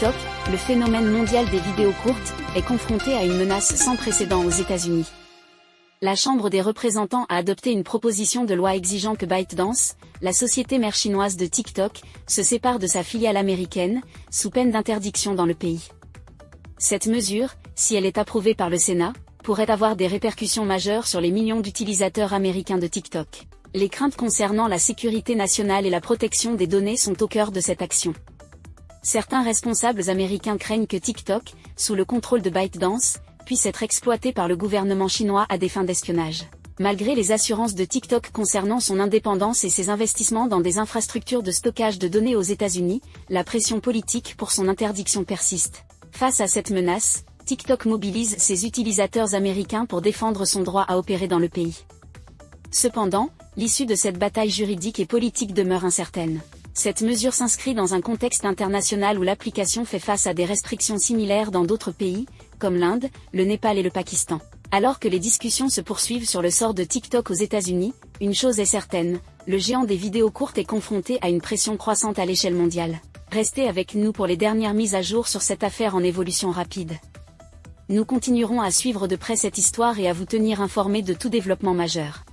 TikTok, le phénomène mondial des vidéos courtes, est confronté à une menace sans précédent aux États-Unis. La Chambre des représentants a adopté une proposition de loi exigeant que ByteDance, la société mère chinoise de TikTok, se sépare de sa filiale américaine, sous peine d'interdiction dans le pays. Cette mesure, si elle est approuvée par le Sénat, pourrait avoir des répercussions majeures sur les millions d'utilisateurs américains de TikTok. Les craintes concernant la sécurité nationale et la protection des données sont au cœur de cette action. Certains responsables américains craignent que TikTok, sous le contrôle de ByteDance, puisse être exploité par le gouvernement chinois à des fins d'espionnage. Malgré les assurances de TikTok concernant son indépendance et ses investissements dans des infrastructures de stockage de données aux États-Unis, la pression politique pour son interdiction persiste. Face à cette menace, TikTok mobilise ses utilisateurs américains pour défendre son droit à opérer dans le pays. Cependant, l'issue de cette bataille juridique et politique demeure incertaine. Cette mesure s'inscrit dans un contexte international où l'application fait face à des restrictions similaires dans d'autres pays, comme l'Inde, le Népal et le Pakistan. Alors que les discussions se poursuivent sur le sort de TikTok aux États-Unis, une chose est certaine, le géant des vidéos courtes est confronté à une pression croissante à l'échelle mondiale. Restez avec nous pour les dernières mises à jour sur cette affaire en évolution rapide. Nous continuerons à suivre de près cette histoire et à vous tenir informés de tout développement majeur.